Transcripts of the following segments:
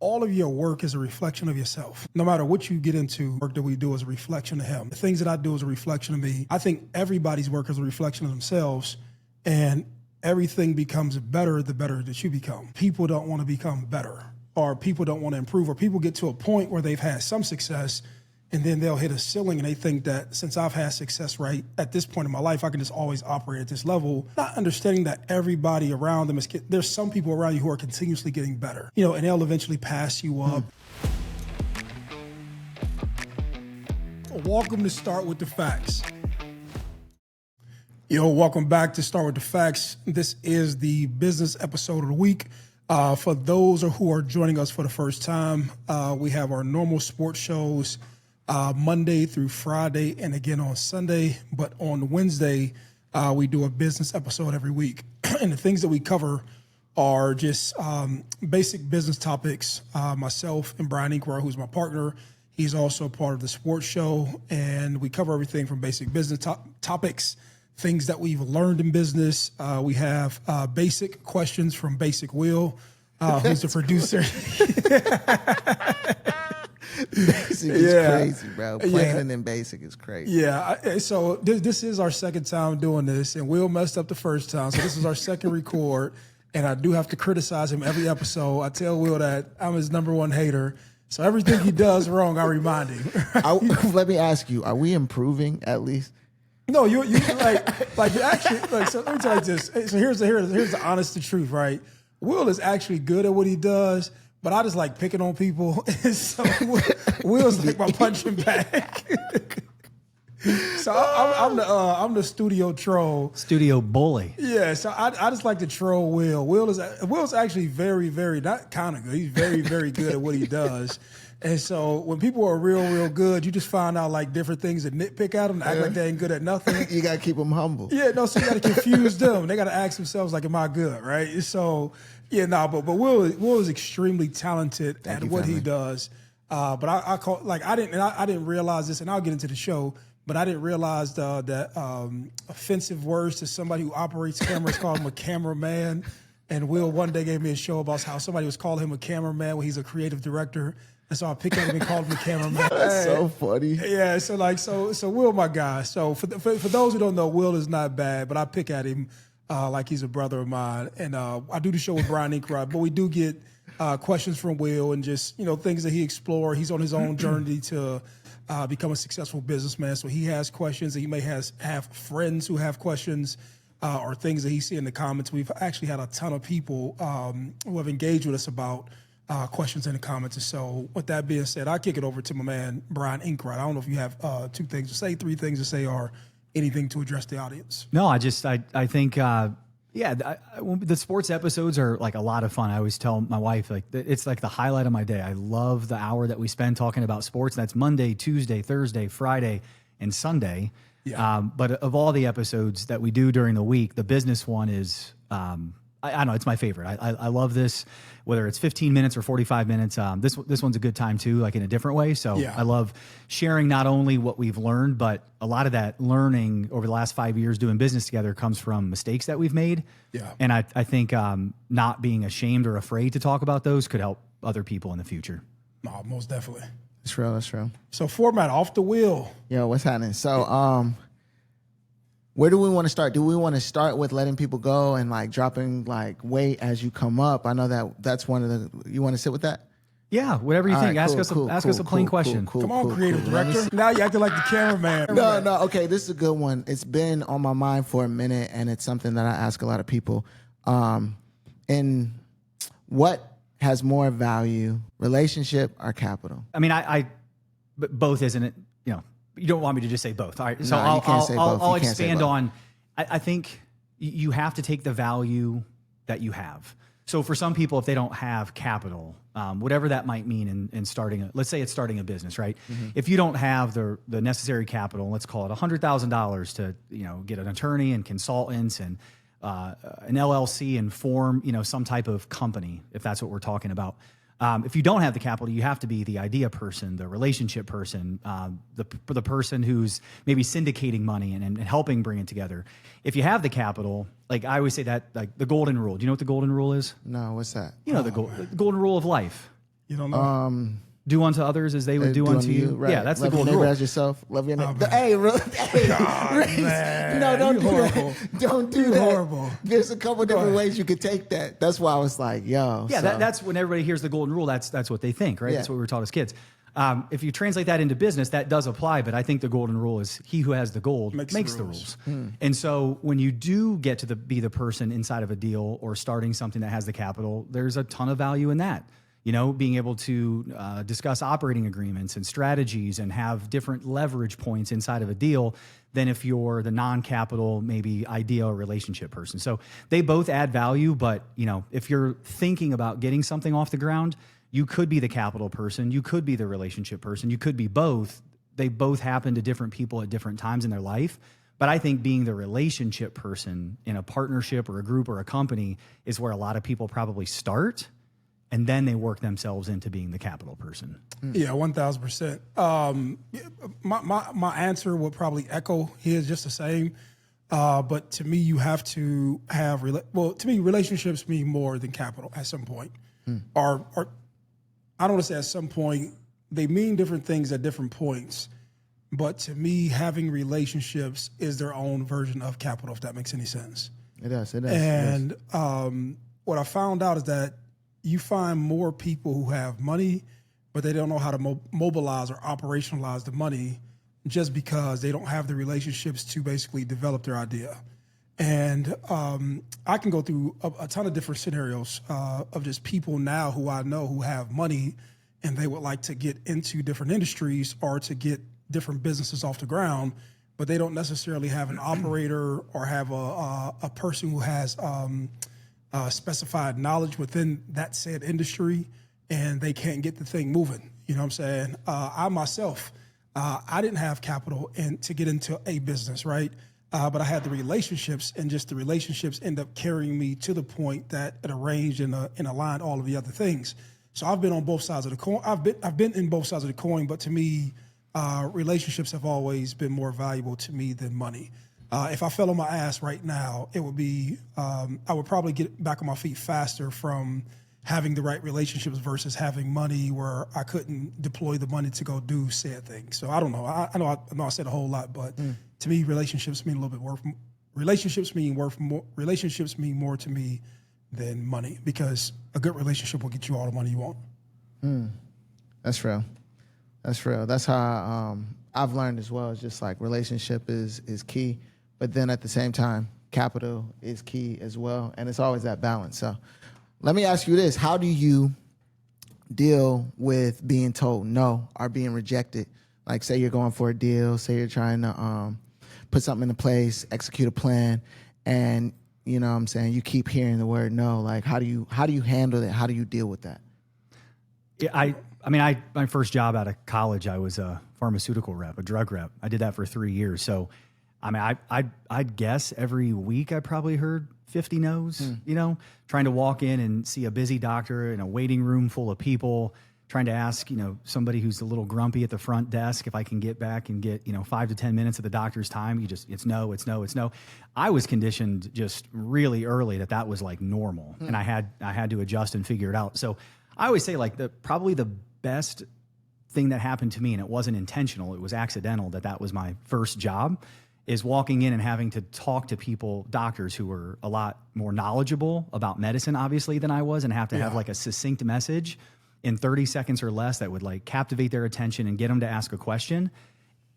all of your work is a reflection of yourself. No matter what you get into, work that we do is a reflection of him. The things that I do is a reflection of me. I think everybody's work is a reflection of themselves, and everything becomes better the better that you become. People don't want to become better, or people don't want to improve, or people get to a point where they've had some success and then they'll hit a ceiling and they think that since I've had success right at this point in my life, I can just always operate at this level, not understanding that everybody around them there's some people around you who are continuously getting better, and they'll eventually pass you up. Welcome to Start With The Facts. Welcome back to Start With The Facts. This is the business episode of the week. For those who are joining us for the first time, we have our normal sports shows Monday through Friday and again on Sunday. But on Wednesday, we do a business episode every week. And the things that we cover are just basic business topics. Myself and Brian Inkra, who's my partner, he's also part of the sports show. And we cover everything from basic business topics, things that we've learned in business. We have basic questions from Basic Will, who's the producer. Basic is crazy, bro. Planning in Basic is crazy. Yeah. So this is our second time doing this, and Will messed up the first time. So this is our second record, and I do have to criticize him every episode. I tell Will that I'm his number one hater. So everything he does wrong, I remind him. Let me ask you: are we improving at least? No, you like actually. So let me tell you this. So here's the honest to truth, right? Will is actually good at what he does, but I just like picking on people. So Will's like my punching bag. So I'm the studio troll, studio bully. Yeah. So I just like to troll Will. Will's actually very, very not kind of good. He's very, very good at what he does. And so when people are real good, you just find out like different things that nitpick at them, act like they ain't good at nothing. You got to keep them humble. Yeah, no, so you got to confuse them. They got to ask themselves like, am I good, right? So, but Will is extremely talented at what he does. But I didn't realize this, and I'll get into the show, but I didn't realize that offensive words to somebody who operates cameras, call him a cameraman. And Will one day gave me a show about how somebody was calling him a cameraman when he's a creative director. And so I picked up and called him a cameraman. That's so funny. Yeah, so Will, my guy. So for those who don't know, Will is not bad, but I pick at him like he's a brother of mine. And I do the show with Brian Inkra, but we do get questions from Will and just things that he explored. He's on his own journey to become a successful businessman. So he has questions, and he may have friends who have questions. Or things that he see in the comments. We've actually had a ton of people who have engaged with us about questions in the comments. And so with that being said, I'll kick it over to my man, Brian Inkra. I don't know if you have 2 things to say, 3 things to say, or anything to address the audience. No, I think, the sports episodes are like a lot of fun. I always tell my wife, like, it's like the highlight of my day. I love the hour that we spend talking about sports. That's Monday, Tuesday, Thursday, Friday, and Sunday. Yeah. But of all the episodes that we do during the week, the business one is, I don't know, it's my favorite. I love this, whether it's 15 minutes or 45 minutes. This one's a good time too, like in a different way. So yeah. I love sharing not only what we've learned, but a lot of that learning over the last 5 years doing business together comes from mistakes that we've made. Yeah. And I think not being ashamed or afraid to talk about those could help other people in the future. No, most definitely. That's real. So format off the wheel. Yo, what's happening? So where do we want to start? Do we want to start with letting people go and like dropping like weight as you come up? I know that's one of the. You want to sit with that? Yeah, whatever you think. Ask us a plain question. Come on, creative director. Now you acting like the cameraman. No. Okay, this is a good one. It's been on my mind for a minute, and it's something that I ask a lot of people. And what has more value, relationship or capital? I mean, both, isn't it? You don't want me to just say both. All right, so no, I'll expand on. I think you have to take the value that you have. So for some people, if they don't have capital, whatever that might mean in starting, let's say it's starting a business, right? Mm-hmm. If you don't have the necessary capital, let's call it $100,000 to get an attorney and consultants and an LLC and form some type of company, if that's what we're talking about. If you don't have the capital, you have to be the idea person, the relationship person, the person who's maybe syndicating money and helping bring it together. If you have the capital, like I always say that, like the golden rule. Do you know what the golden rule is? No, what's that? The golden rule of life. You don't know. Do unto others as they would do unto you. Right. Yeah, that's Love the your golden neighbor rule. as yourself. Love your neighbor. man. Hey, Reese, man, no, don't you do horrible. that. Don't do You that. horrible. There's a couple different ways you could take that. That's why I was like, yo. Yeah, so. that's when everybody hears the golden rule. That's what they think, right? Yeah. That's what we were taught as kids. If you translate that into business, that does apply. But I think the golden rule is he who has the gold makes the rules. And so when you do get to be the person inside of a deal or starting something that has the capital, there's a ton of value in that. You know, being able to discuss operating agreements and strategies and have different leverage points inside of a deal than if you're the non-capital, maybe idea or relationship person. So they both add value, but you know, if you're thinking about getting something off the ground, you could be the capital person, you could be the relationship person, you could be both. They both happen to different people at different times in their life. But I think being the relationship person in a partnership or a group or a company is where a lot of people probably start. And then they work themselves into being the capital person. Yeah, 1,000%. My answer would probably echo his, just the same. But to me, you have to have to me, relationships mean more than capital at some point. Or I don't want to say at some point. They mean different things at different points. But to me, having relationships is their own version of capital, if that makes any sense. It does. It does. And what I found out is that you find more people who have money, but they don't know how to mobilize or operationalize the money just because they don't have the relationships to basically develop their idea. And I can go through a ton of different scenarios of just people now who I know who have money and they would like to get into different industries or to get different businesses off the ground, but they don't necessarily have an operator or have a person who has specified knowledge within that said industry, and they can't get the thing moving. You know what I'm saying? I myself, I didn't have capital to get into a business, right? But I had the relationships, and just the relationships end up carrying me to the point that it arranged and aligned all of the other things. So I've been on both sides of the coin. I've been in both sides of the coin, but to me, relationships have always been more valuable to me than money. If I fell on my ass right now, it would be, I would probably get back on my feet faster from having the right relationships versus having money where I couldn't deploy the money to go do said things. So I don't know. I know I said a whole lot, but to me, relationships mean a little bit worth. Relationships mean more to me than money, because a good relationship will get you all the money you want. That's real. That's real. That's how I've learned as well. It's just like relationship is key, but then at the same time, capital is key as well. And it's always that balance. So let me ask you this. How do you deal with being told no or being rejected? Like, say you're going for a deal, say you're trying to put something into place, execute a plan, and you know what I'm saying, you keep hearing the word no. Like, how do you handle it? How do you deal with that? Yeah, I mean, my first job out of college, I was a pharmaceutical rep, a drug rep. I did that for 3 years. So, I mean, I'd guess every week I probably heard 50 no's, you know, trying to walk in and see a busy doctor in a waiting room full of people, trying to ask, you know, somebody who's a little grumpy at the front desk if I can get back and get, 5 to 10 minutes of the doctor's time. It's no, it's no, it's no. I was conditioned just really early that was like normal, and I had to adjust and figure it out. So I always say, like, probably the best thing that happened to me, and it wasn't intentional, it was accidental, that was my first job, is walking in and having to talk to people, doctors who were a lot more knowledgeable about medicine, obviously, than I was, and have to have like a succinct message in 30 seconds or less that would like captivate their attention and get them to ask a question,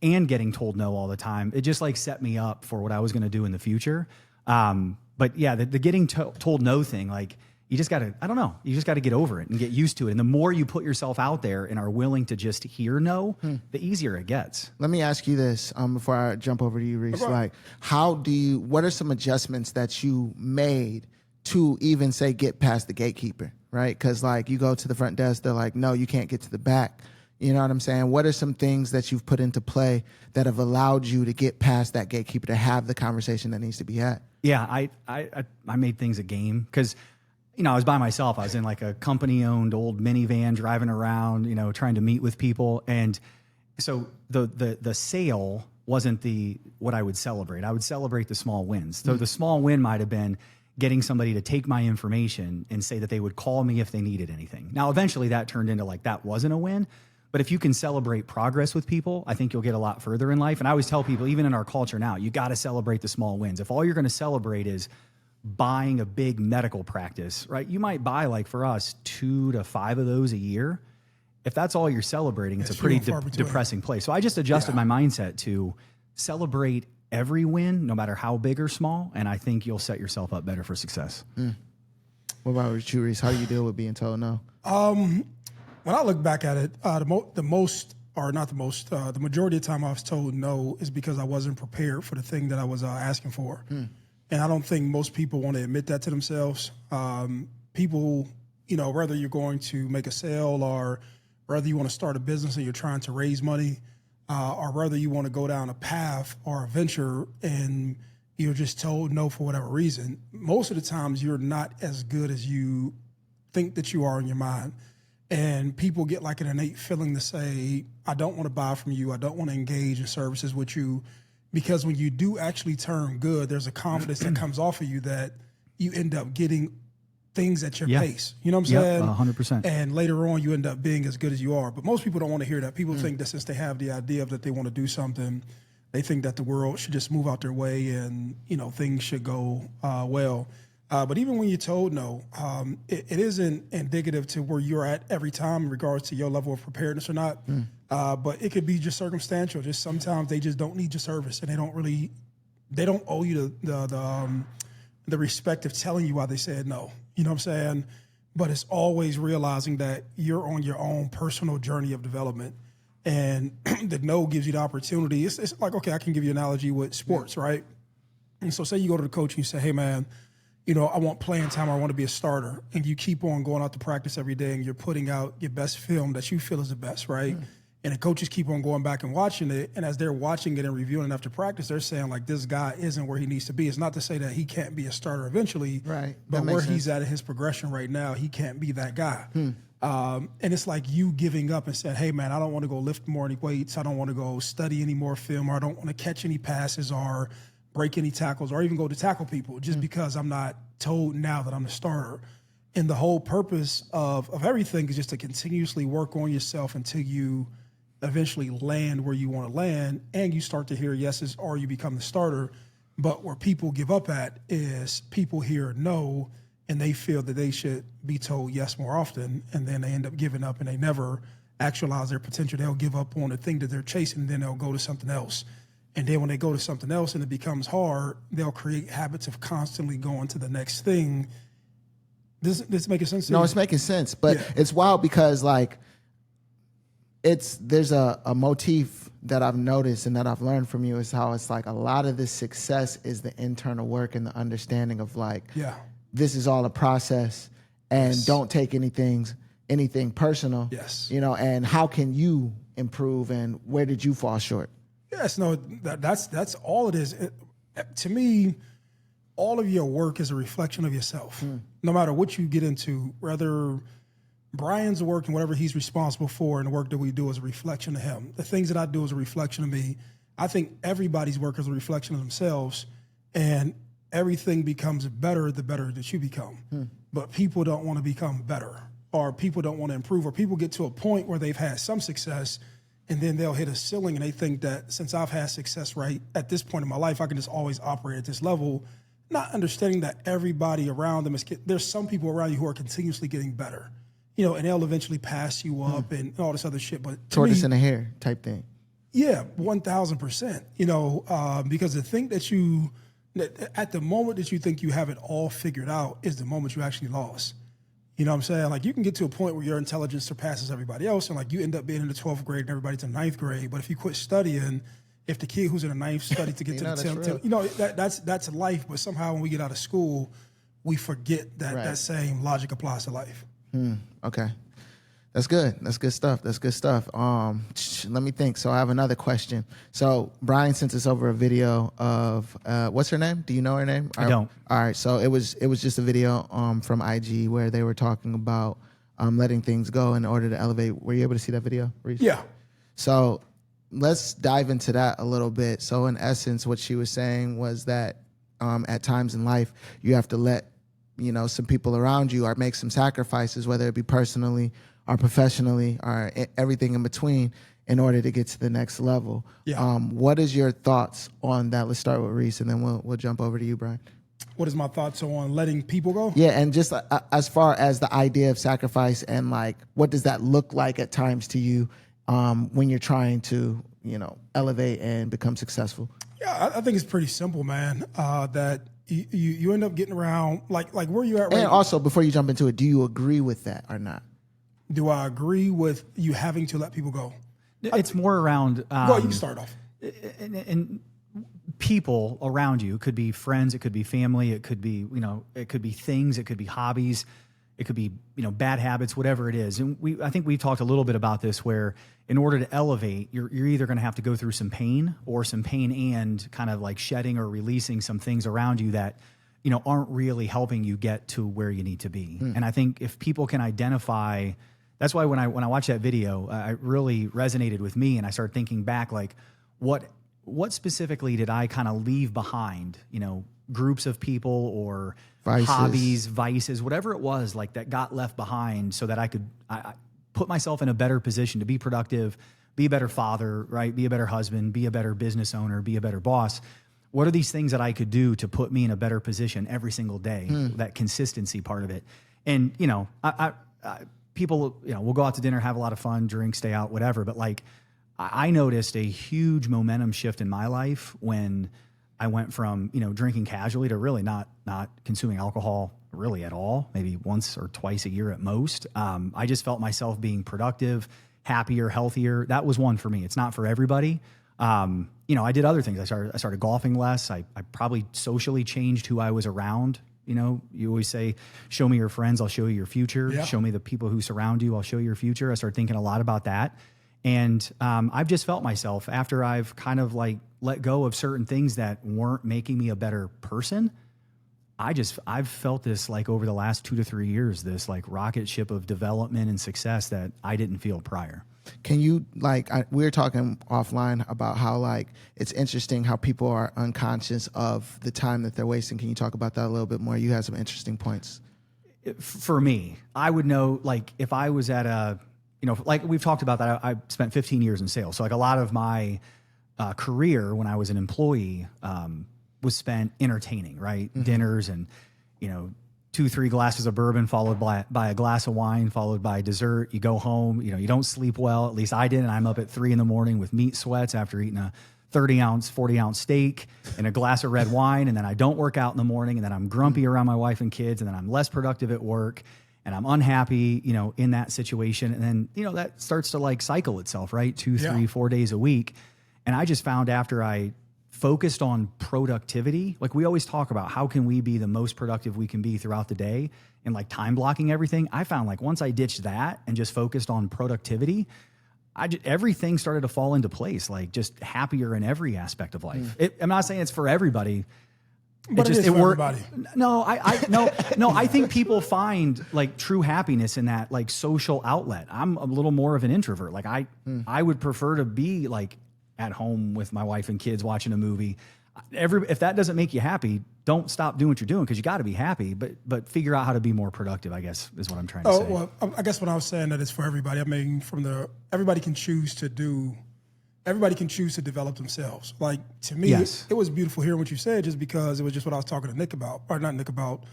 and getting told no all the time. It just like set me up for what I was going to do in the future. But yeah, the getting told no thing, like, you just got to, I don't know, you just got to get over it and get used to it. And the more you put yourself out there and are willing to just hear no, the easier it gets. Let me ask you this before I jump over to you, Reese. Okay. Like, what are some adjustments that you made to even say get past the gatekeeper, right? Because like you go to the front desk, they're like, no, you can't get to the back. You know what I'm saying? What are some things that you've put into play that have allowed you to get past that gatekeeper, to have the conversation that needs to be had? Yeah, I made things a game, because I was by myself. I was in like a company-owned old minivan driving around, trying to meet with people. And so the sale wasn't what I would celebrate. I would celebrate the small wins. So the small win might have been getting somebody to take my information and say that they would call me if they needed anything. Now, eventually that turned into like, that wasn't a win. But if you can celebrate progress with people, I think you'll get a lot further in life. And I always tell people, even in our culture now, you got to celebrate the small wins. If all you're going to celebrate is buying a big medical practice, right? You might buy, like for us, 2 to 5 of those a year. If that's all you're celebrating, it's a pretty depressing place. So I just adjusted my mindset to celebrate every win, no matter how big or small. And I think you'll set yourself up better for success. What about you, Reese? How do you deal with being told no? When I look back at it, the majority of the time I was told no is because I wasn't prepared for the thing that I was asking for. And I don't think most people want to admit that to themselves. People, whether you're going to make a sale or whether you want to start a business and you're trying to raise money, or whether you want to go down a path or a venture and you're just told no for whatever reason, most of the times you're not as good as you think that you are in your mind. And people get like an innate feeling to say, I don't want to buy from you. I don't want to engage in services with you. Because when you do actually turn good, there's a confidence that comes off of you that you end up getting things at your pace. You know what I'm saying? 100%. And later on, you end up being as good as you are. But most people don't want to hear that. People think that since they have the idea of that they want to do something, they think that the world should just move out their way and, things should go well. But even when you're told no, it isn't indicative to where you're at every time in regards to your level of preparedness or not. But it could be just circumstantial. Just sometimes they just don't need your service, and they don't owe you the respect of telling you why they said no. You know what I'm saying? But it's always realizing that you're on your own personal journey of development, and the no gives you the opportunity. It's like, okay, I can give you an analogy with sports, right? And so say you go to the coach and you say, hey, man, I want playing time. I want to be a starter. And you keep on going out to practice every day and you're putting out your best film that you feel is the best, right? And the coaches keep on going back and watching it. And as they're watching it and reviewing it after practice, they're saying, like, this guy isn't where he needs to be. It's not to say that he can't be a starter eventually, right? But where he's at in his progression right now, he can't be that guy. And it's like you giving up and saying, hey, man, I don't want to go lift more any weights. I don't want to go study any more film, or I don't want to catch any passes or break any tackles or even go to tackle people just because I'm not told now that I'm the starter. And the whole purpose of everything is just to continuously work on yourself until you eventually land where you want to land and you start to hear yeses or you become the starter. But where people give up at is people hear no and they feel that they should be told yes more often, and then they end up giving up and they never actualize their potential. They'll give up on the thing that they're chasing and then they'll go to something else. And then when they go to something else and it becomes hard, they'll create habits of constantly going to the next thing. This making sense to you? No, it's making sense. But it's wild because, like, there's a motif that I've noticed and that I've learned from you is how it's like a lot of this success is the internal work and the understanding of, like, this is all a process and don't take anything personal. Yes. And how can you improve and where did you fall short? Yes, no, that's all it is. To me, all of your work is a reflection of yourself. No matter what you get into, whether Brian's work and whatever he's responsible for and the work that we do is a reflection of him. The things that I do is a reflection of me. I think everybody's work is a reflection of themselves, and everything becomes better the better that you become. But people don't want to become better, or people don't want to improve, or people get to a point where they've had some success and then they'll hit a ceiling and they think that since I've had success right at this point in my life, I can just always operate at this level, not understanding that everybody around them there's some people around you who are continuously getting better, and they'll eventually pass you up and all this other shit. But tortoise in the hair type thing. Yeah, 1,000%, because the thing at the moment that you think you have it all figured out is the moment you actually lost. You know what I'm saying? Like, you can get to a point where your intelligence surpasses everybody else, and like you end up being in the 12th grade and everybody's in 9th grade. But if you quit studying, if the kid who's in the 9th studied to get to the 10th, that's life. But somehow when we get out of school, we forget that that same logic applies to life. Okay. That's good. That's good stuff. Let me think. So I have another question. So Brian sent us over a video of what's her name? Do you know her name? I don't. All right. So it was just a video from IG where they were talking about letting things go in order to elevate. Were you able to see that video, Reese? Yeah. So let's dive into that a little bit. So in essence, what she was saying was that at times in life, you have to let, some people around you or make some sacrifices, whether it be personally or professionally or everything in between, in order to get to the next level. Yeah. What is your thoughts on that? Let's start with Reese, and then we'll jump over to you, Brian. What is my thoughts on letting people go? Yeah, and just as far as the idea of sacrifice and like, what does that look like at times to you when you're trying to, elevate and become successful? Yeah, I think it's pretty simple, man. That you end up getting around like where you at right And now. also, before you jump into it, do you agree with that or not? Do I agree with you having to let people go? It's more around. Go, you can start off. And people around you, could be friends, it could be family, it could be, it could be things, it could be hobbies, it could be, bad habits, whatever it is. And I think we talked a little bit about this, where in order to elevate, you're either going to have to go through some pain and kind of like shedding or releasing some things around you that, aren't really helping you get to where you need to be. And I think if people can identify, that's why when I watched that video, it really resonated with me, and I started thinking back, like, what specifically did I kind of leave behind? Groups of people or Vices. hobbies, vices, whatever it was, like that got left behind, so that I could I put myself in a better position to be productive, be a better father, right? Be a better husband, be a better business owner, be a better boss. What are these things that I could do to put me in a better position every single day? That consistency part of it. And, I people, we'll go out to dinner, have a lot of fun, drink, stay out, whatever. But like, I noticed a huge momentum shift in my life when I went from, drinking casually to really not consuming alcohol really at all, maybe once or twice a year at most. I just felt myself being productive, happier, healthier. That was one for me. It's not for everybody. I did other things. I started golfing less. I probably socially changed who I was around. You always say, show me your friends, I'll show you your future. Yeah. Show me the people who surround you, I'll show you your future. I started thinking a lot about that. And I've just felt myself, after I've kind of like let go of certain things that weren't making me a better person, I've felt this like over the last 2 to 3 years, this like rocket ship of development and success that I didn't feel prior. Can you we were talking offline about how like it's interesting how people are unconscious of the time that they're wasting. Can you talk about that a little bit more? You had some interesting points. For me, I would know, like, if I was at a, like we've talked about that, I spent 15 years in sales. So like a lot of my career when I was an employee was spent entertaining, right? Mm-hmm. Dinners and, 2-3 glasses of bourbon followed by a glass of wine, followed by dessert. You go home, you don't sleep well. At least I did. And I'm up at 3 a.m. with meat sweats after eating a 30-ounce, 40-ounce steak and a glass of red wine. And then I don't work out in the morning. And then I'm grumpy around my wife and kids. And then I'm less productive at work. And I'm unhappy, in that situation. And then, that starts to like cycle itself, right? 2, 3, 4 days a week. And I just found, after I focused on productivity, like we always talk about, how can we be the most productive we can be throughout the day, and like time blocking everything. I found like once I ditched that and just focused on productivity, everything started to fall into place, like just happier in every aspect of life. I'm not saying it's for everybody. But it is for everybody. No, I think people find like true happiness in that like social outlet. I'm a little more of an introvert. Like I would prefer to be like at home with my wife and kids watching a movie. If that doesn't make you happy, don't stop doing what you're doing, because you got to be happy, but figure out how to be more productive, I guess, is what I'm trying to say. Well, I guess when I was saying that it's for everybody, I mean, everybody can choose to develop themselves. Like, to me, Yes. it was beautiful hearing what you said, just because it was just what I was talking to Nick about, or not Nick about,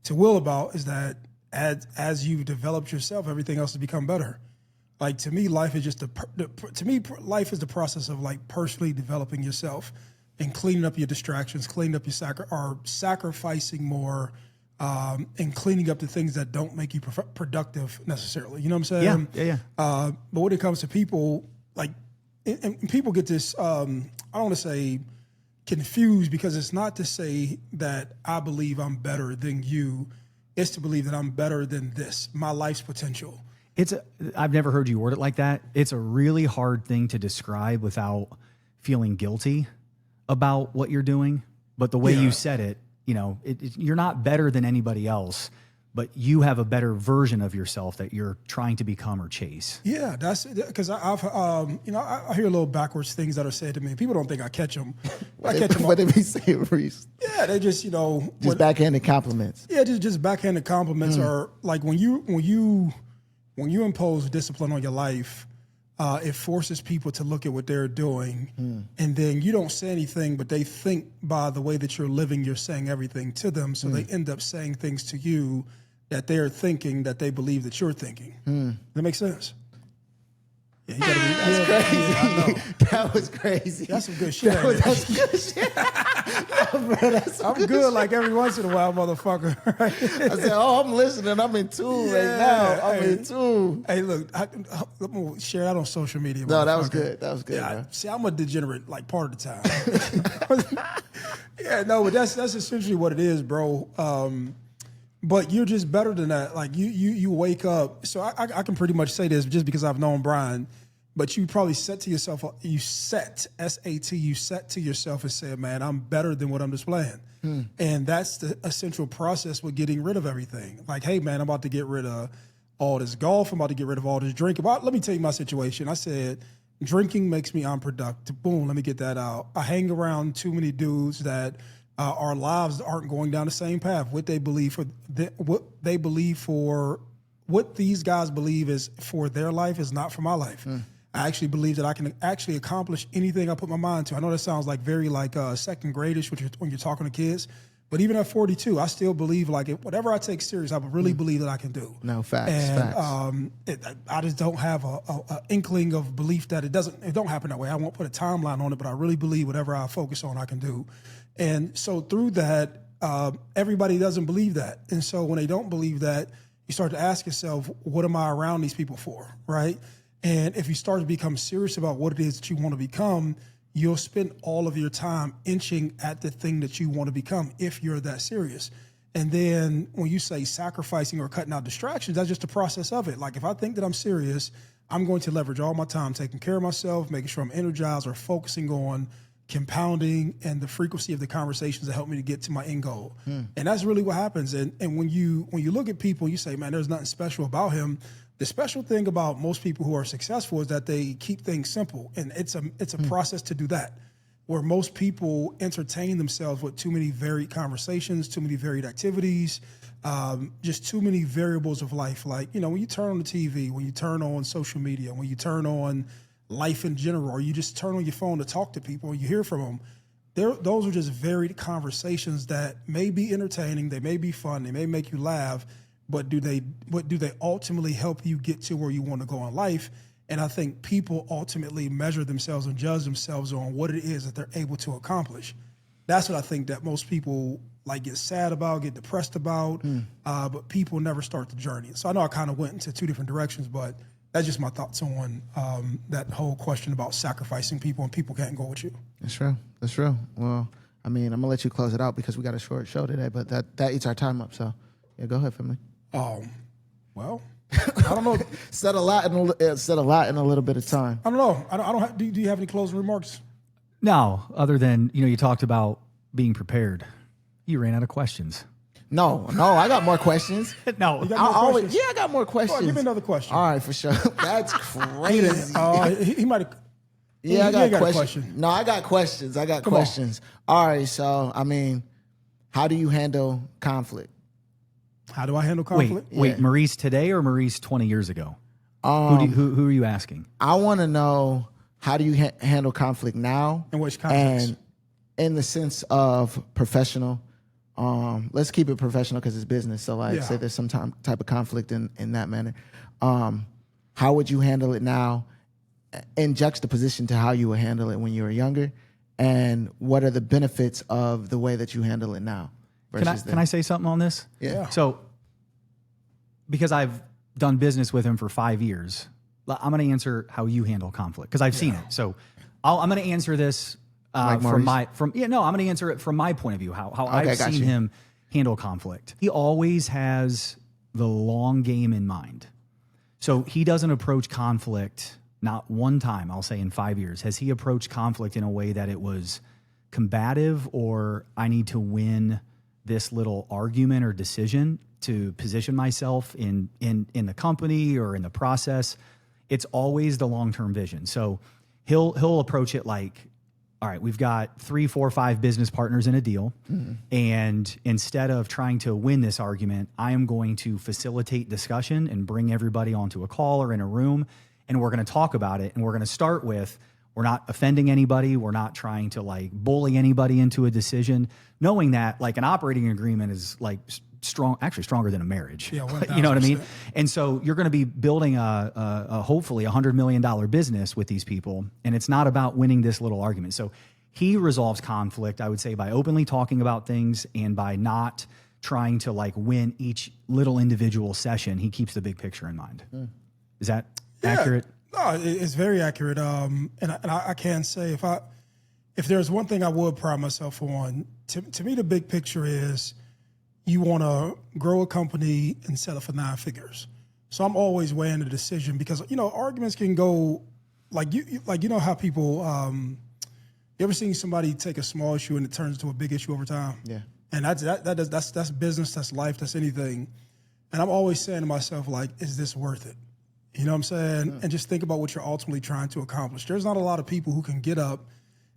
to Will about, is that as you've developed yourself, everything else has become better. Like, to me, life is just life is the process of like personally developing yourself and cleaning up your distractions, cleaning up your sacrificing more, and cleaning up the things that don't make you productive necessarily. You know what I'm saying? Yeah. But when it comes to people, like, and people get this, I don't want to say confused, because it's not to say that I believe I'm better than you. It's to believe that I'm better than this, my life's potential. I've never heard you word it like that. It's a really hard thing to describe without feeling guilty about what you're doing. But the way you said it, you're not better than anybody else, but you have a better version of yourself that you're trying to become or chase. Yeah, that's because I've I hear little backwards things that are said to me. People don't think I catch them. I catch them. What did we say, Reese? Yeah, they just Just backhanded compliments. Yeah, just backhanded compliments are like when you impose discipline on your life, it forces people to look at what they're doing, and then you don't say anything, but they think by the way that you're living, you're saying everything to them, so they end up saying things to you that they're thinking that they believe that you're thinking. That makes sense? Yeah, you gotta be. That's crazy. Yeah, I know. That was crazy. That's some good shit. That's good shit. No, bro, that's some I'm good like every once in a while, motherfucker. Right? I said, I'm listening. I'm in tune right now. I'm in tune. Hey, look, I'm gonna share that on social media. No, that was good. That was good. Yeah, see, I'm a degenerate like part of the time. Yeah, no, but that's essentially what it is, bro. But you're just better than that. Like you wake up. So I can pretty much say this just because I've known Brian. But you probably set to yourself. You set SAT. You set to yourself and said, "Man, I'm better than what I'm displaying." And that's the essential process with getting rid of everything. Like, hey, man, I'm about to get rid of all this golf. I'm about to get rid of all this drinking. Well, let me tell you my situation. I said, drinking makes me unproductive. Boom, let me get that out. I hang around too many dudes that our lives aren't going down the same path. What they believe for what these guys believe is for their life is not for my life. I actually believe that I can actually accomplish anything I put my mind to. I know that sounds like very like second gradish when you're talking to kids, but even at 42, I still believe like whatever I take serious, I really believe that I can do. No, facts. And I just don't have a inkling of belief that it don't happen that way. I won't put a timeline on it, but I really believe whatever I focus on, I can do. And so through that, everybody doesn't believe that. And so when they don't believe that, you start to ask yourself, what am I around these people for, right? And if you start to become serious about what it is that you want to become, you'll spend all of your time inching at the thing that you want to become if you're that serious. And then when you say sacrificing or cutting out distractions, that's just the process of it. Like if I think that I'm serious, I'm going to leverage all my time taking care of myself, making sure I'm energized or focusing on compounding and the frequency of the conversations that help me to get to my end goal. And that's really what happens. And when you look at people, you say, man, there's nothing special about him. The special thing about most people who are successful is that they keep things simple. And it's a process to do that, where most people entertain themselves with too many varied conversations, too many varied activities, just too many variables of life. Like, when you turn on the TV, when you turn on social media, when you turn on life in general, or you just turn on your phone to talk to people and you hear from them, those are just varied conversations that may be entertaining, they may be fun, they may make you laugh, but do they ultimately help you get to where you want to go in life? And I think people ultimately measure themselves and judge themselves on what it is that they're able to accomplish. That's what I think that most people get sad about, get depressed about, but people never start the journey. So I know I kind of went into two different directions, but that's just my thoughts on that whole question about sacrificing people and people can't go with you. That's true. That's true. Well, I mean, I'm gonna let you close it out because we got a short show today, but that eats our time up. So, yeah, go ahead, family. Well, I don't know. Said a lot in a little bit of time. I don't know. I don't. Do you have any closing remarks? No, other than you talked about being prepared. You ran out of questions. No, I got more questions. No, I got more questions. Give me another question. All right, for sure. That's crazy. He might have. Yeah, I got questions. No, I got questions. Come questions. On. All right, so I mean, how do you handle conflict? How do I handle conflict? Wait, Maurice today or Maurice 20 years ago? Who are you asking? I want to know, how do you handle conflict now? In which context? And in the sense of professional. Let's keep it professional because it's business. So say there's some type of conflict in that manner. How would you handle it now in juxtaposition to how you would handle it when you were younger? And what are the benefits of the way that you handle it now? Can I say something on this? Yeah. So, because I've done business with him for 5 years, I'm going to answer how you handle conflict because I've seen it. So, I'm going to answer this I'm going to answer it from my point of view, how I've seen him handle conflict. He always has the long game in mind. So he doesn't approach conflict, not one time, I'll say in 5 years, has he approached conflict in a way that it was combative or I need to win this little argument or decision. to position myself in the company or in the process, it's always the long-term vision. So he'll approach it like, all right, we've got 3, 4, 5 business partners in a deal. And instead of trying to win this argument, I am going to facilitate discussion and bring everybody onto a call or in a room. And we're going to talk about it. And we're going to start with, we're not offending anybody. We're not trying to like bully anybody into a decision, knowing that like an operating agreement is like strong, actually stronger than a marriage. Yeah, you know what I mean? And so you're going to be building a hopefully $100 million business with these people. And it's not about winning this little argument. So he resolves conflict, I would say, by openly talking about things and by not trying to like win each little individual session. He keeps the big picture in mind. Is that accurate? No, it's very accurate. And I can say if there's one thing I would pride myself on, to me, the big picture is you want to grow a company and sell it for 9 figures. So I'm always weighing the decision because, arguments can go like you know how people, you ever seen somebody take a small issue and it turns into a big issue over time? Yeah. And that's business, that's life, that's anything. And I'm always saying to myself, like, is this worth it? You know what I'm saying? And just think about what you're ultimately trying to accomplish. There's not a lot of people who can get up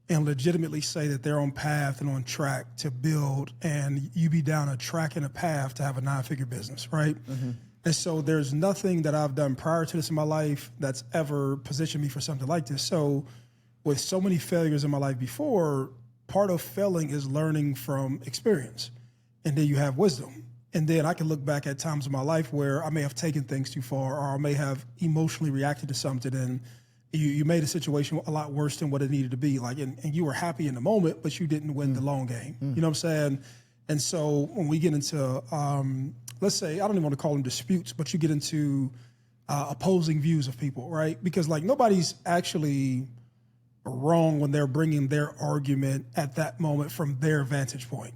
and legitimately say that they're on path and on track to build, and you be down a track and a path to have a 9-figure business, right? And so there's nothing that I've done prior to this in my life that's ever positioned me for something like this. So with so many failures in my life before, part of failing is learning from experience. And then you have wisdom. And then I can look back at times in my life where I may have taken things too far, or I may have emotionally reacted to something, and you made a situation a lot worse than what it needed to be. Like, and you were happy in the moment, but you didn't win the long game. You know what I'm saying? And so when we get into, let's say, I don't even want to call them disputes, but you get into opposing views of people, right? Because like nobody's actually wrong when they're bringing their argument at that moment from their vantage point.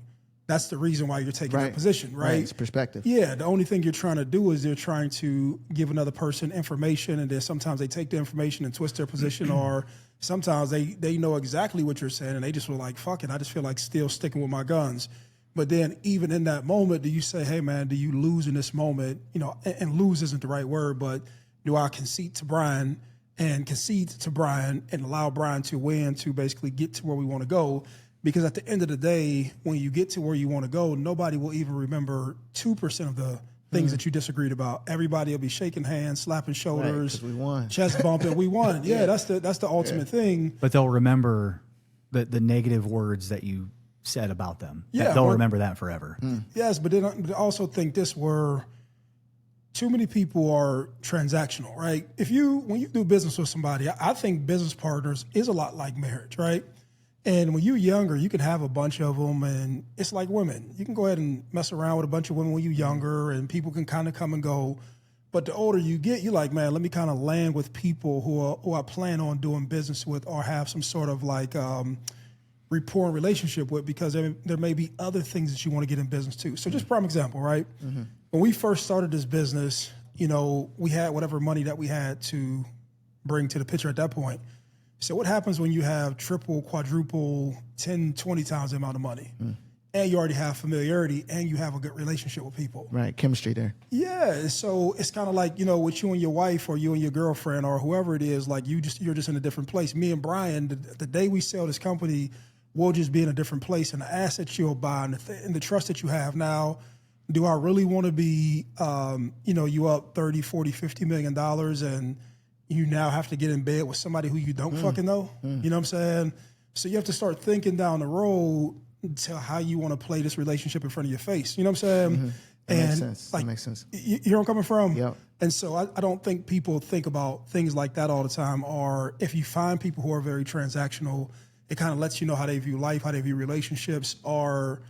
That's the reason why you're taking that position, right? It's perspective. Yeah, the only thing you're trying to do is they're trying to give another person information, and then sometimes they take the information and twist their position, or sometimes they know exactly what you're saying, and they just were like, fuck it, I just feel like still sticking with my guns. But then even in that moment, do you say, hey, man, do you lose in this moment? And lose isn't the right word, but do I concede to Brian and allow Brian to win to basically get to where we want to go? Because at the end of the day, when you get to where you want to go, nobody will even remember 2% of the things that you disagreed about. Everybody will be shaking hands, slapping shoulders, 'cause we won. chest bumping. We won. Yeah, that's the ultimate thing. But they'll remember the negative words that you said about them. Yeah, they'll remember that forever. Yes, but then I also think this where too many people are transactional, right? When you do business with somebody, I think business partners is a lot like marriage, right? And when you're younger, you can have a bunch of them, and it's like women. You can go ahead and mess around with a bunch of women when you're younger, and people can kind of come and go. But the older you get, you're like, man, let me kind of land with people who I plan on doing business with or have some sort of like rapport and relationship with, because there may be other things that you want to get in business too. So just prime example, right? When we first started this business, we had whatever money that we had to bring to the picture at that point. So what happens when you have triple, quadruple, 10, 20 times the amount of money? And you already have familiarity and you have a good relationship with people. Right, chemistry there. Yeah, so it's kind of like, with you and your wife or you and your girlfriend or whoever it is, like you're just in a different place. Me and Brian, the day we sell this company, we'll just be in a different place, and the assets you'll buy and the trust that you have now. Do I really want to be, you up 30, 40, $50 million and you now have to get in bed with somebody who you don't fucking know? You know what I'm saying? So you have to start thinking down the road to how you want to play this relationship in front of your face. You know what I'm saying? That makes sense. That makes sense. You hear where I'm coming from? Yep. And so I don't think people think about things like that all the time. Or if you find people who are very transactional, it kind of lets you know how they view life, how they view relationships, or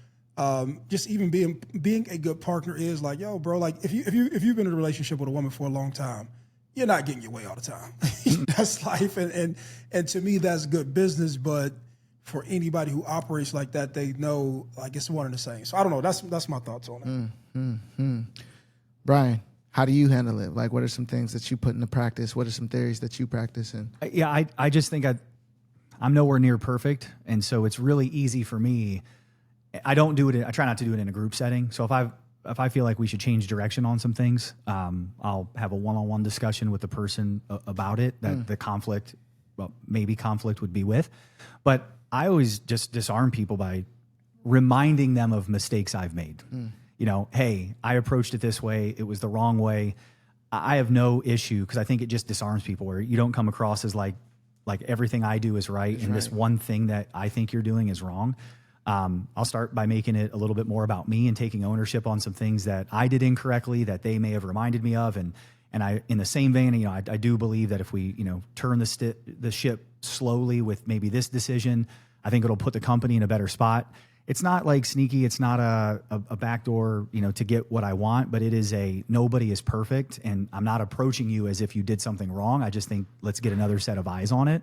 just even being a good partner is like, yo, bro, like if you've been in a relationship with a woman for a long time, you're not getting your way all the time. That's life, and to me, that's good business. But for anybody who operates like that, they know like it's one and the same. So I don't know. That's my thoughts on it. Brian, how do you handle it? Like, what are some things that you put into practice? What are some theories that you practice? And I just think I'm nowhere near perfect, and so it's really easy for me. I don't do it. I try not to do it in a group setting. So if if I feel like we should change direction on some things, I'll have a one-on-one discussion with the person about it that the conflict, well, maybe conflict would be with. But I always just disarm people by reminding them of mistakes I've made. You know, hey, I approached it this way. It was the wrong way. I have no issue, because I think it just disarms people, where you don't come across as like everything I do is right, and this one thing that I think you're doing is wrong. I'll start by making it a little bit more about me and taking ownership on some things that I did incorrectly that they may have reminded me of. And I, in the same vein, you know, I do believe that if we, you know, turn the ship slowly with maybe this decision, I think it'll put the company in a better spot. It's not like sneaky. It's not a backdoor, you know, to get what I want, but it is nobody is perfect. And I'm not approaching you as if you did something wrong. I just think let's get another set of eyes on it.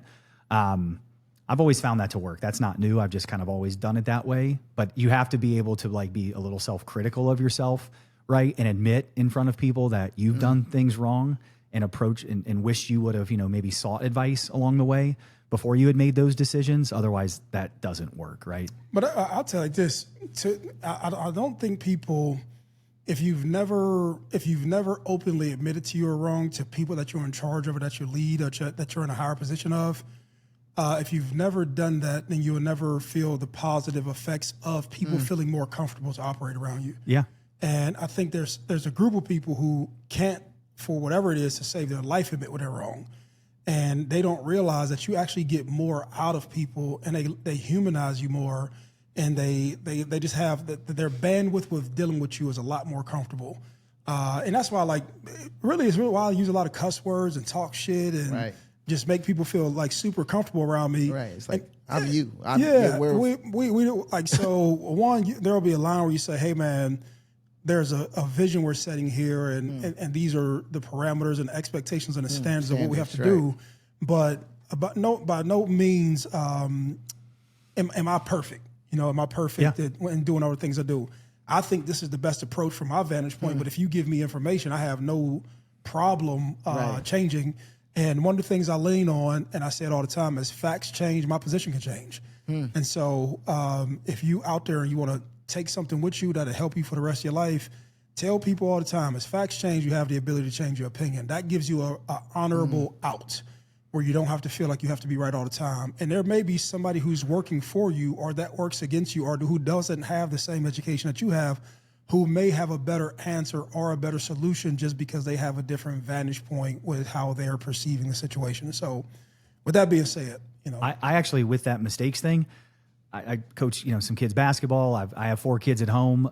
I've always found that to work. That's not new. I've just kind of always done it that way. But you have to be able to like be a little self-critical of yourself, right? And admit in front of people that you've done things wrong, and approach and wish you would have, you know, maybe sought advice along the way before you had made those decisions. Otherwise, that doesn't work, right? But I'll tell you this: I don't think people, if you've never openly admitted to you are wrong to people that you're in charge of, or that you lead, or that you're in a higher position of, if you've never done that, then you will never feel the positive effects of people feeling more comfortable to operate around you. Yeah. And I think there's a group of people who can't, for whatever it is, to save their life, admit when they're wrong. And they don't realize that you actually get more out of people, and they humanize you more, and they just have their bandwidth with dealing with you is a lot more comfortable. And that's why, like, it's really why I use a lot of cuss words and talk shit and just make people feel like super comfortable around me. Right. It's like, and, I'm you. We like, so one, there'll be a line where you say, hey man, there's a vision we're setting here, and these are the parameters and expectations and the standards of what we have to do. But by no means am I perfect. You know, am I perfect in doing all the things I do? I think this is the best approach from my vantage point. But if you give me information, I have no problem changing. And one of the things I lean on, and I say it all the time, is facts change, my position can change. And so if you out there and you want to take something with you that'll help you for the rest of your life, tell people all the time, as facts change, you have the ability to change your opinion. That gives you a honorable out, where you don't have to feel like you have to be right all the time. And there may be somebody who's working for you, or that works against you, or who doesn't have the same education that you have, who may have a better answer or a better solution just because they have a different vantage point with how they're perceiving the situation. So with that being said, you know, I actually, with that mistakes thing, I coach, you know, some kids basketball. I have 4 kids at home.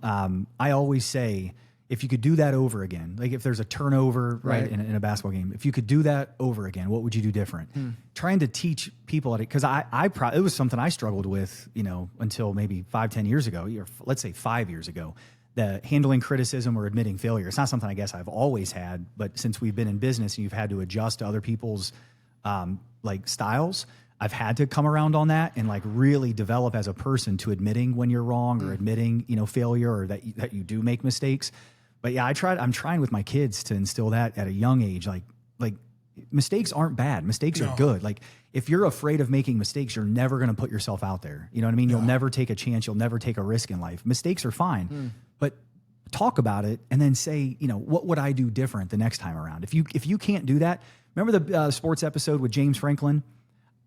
I always say, if you could do that over again, like if there's a turnover in a basketball game, if you could do that over again, what would you do different? Trying to teach people at it, because it was something I struggled with, you know, until maybe 5-10 years ago, or let's say 5 years ago. The handling criticism or admitting failure. It's not something I guess I've always had, but since we've been in business and you've had to adjust to other people's like styles, I've had to come around on that and like really develop as a person to admitting when you're wrong, or admitting, you know, failure, or that you do make mistakes. But yeah, I'm trying with my kids to instill that at a young age. Like mistakes aren't bad. Mistakes are good. Like if you're afraid of making mistakes, you're never going to put yourself out there. You know what I mean? You'll never take a chance. You'll never take a risk in life. Mistakes are fine, but talk about it and then say, you know, what would I do different the next time around? If you can't do that, remember the sports episode with James Franklin?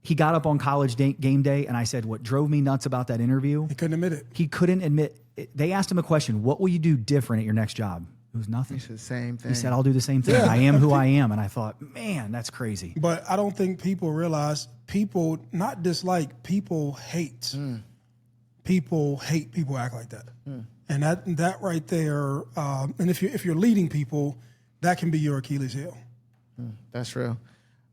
He got up on college game day, and I said, what drove me nuts about that interview? he couldn't admit it. He couldn't admit it. They asked him a question, what will you do different at your next job? It was nothing. It's the same thing. He said, I'll do the same thing. I am who I am. And I thought, man, that's crazy. But I don't think people realize people not dislike, people hate. People hate people act like that. And that right there, and if you're leading people, that can be your Achilles heel. That's real.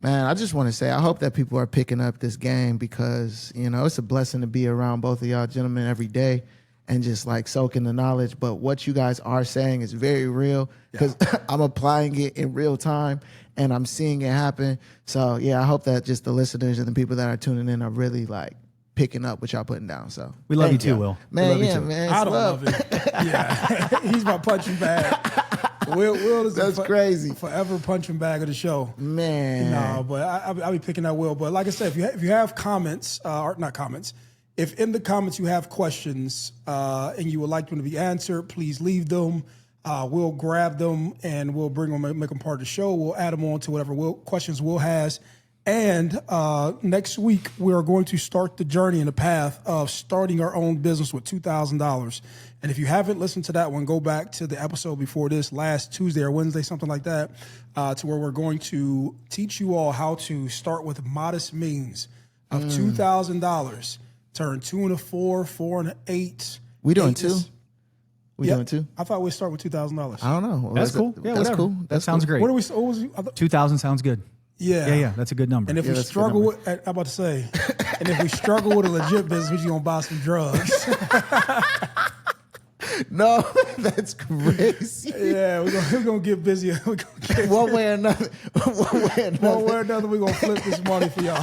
Man, I just want to say, I hope that people are picking up this game, because, you know, it's a blessing to be around both of y'all gentlemen every day and just like soaking the knowledge. But what you guys are saying is very real, because I'm applying it in real time and I'm seeing it happen. So yeah, I hope that just the listeners and the people that are tuning in are really like picking up what y'all putting down. So we love you too, Will. Man, yeah, man. I don't love it. Yeah, he's my punching bag. Will is crazy. Forever punching bag of the show. Man. No, but I'll be picking that Will. But like I said, if you have comments, or not comments, If in the comments you have questions and you would like them to be answered, please leave them. We'll grab them and we'll bring them, make them part of the show. We'll add them on to whatever questions Will has. And next week, we are going to start the journey and the path of starting our own business with $2,000. And if you haven't listened to that one, go back to the episode before this, last Tuesday or Wednesday, something like that, to where we're going to teach you all how to start with modest means of $2,000, turn 2 into 4, 4 into 8. We doing 2? We doing 2? I thought we'd start with $2,000. I don't know. That's cool. Yeah, that's whatever. cool. That sounds great. What was 2,000 sounds good. Yeah. That's a good number. And if we that's a good struggle number. with, I'm about to say, and if we struggle with a legit business, we're just gonna buy some drugs. No, that's crazy. Yeah, we're gonna get busy. We're gonna get, One way or another. one way or another, we're gonna flip this money for y'all.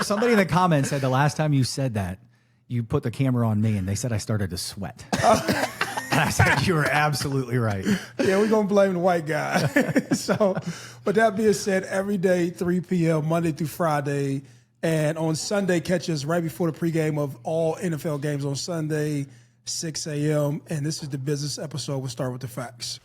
Somebody in the comments said the last time you said that, you put the camera on me, and they said I started to sweat. And I said, you were absolutely right. Yeah, we're gonna blame the white guy. So, but that being said, every day, 3 p.m., Monday through Friday, and on Sunday, catch us right before the pregame of all NFL games on Sunday, 6 a.m. And this is the business episode. We'll start with the facts.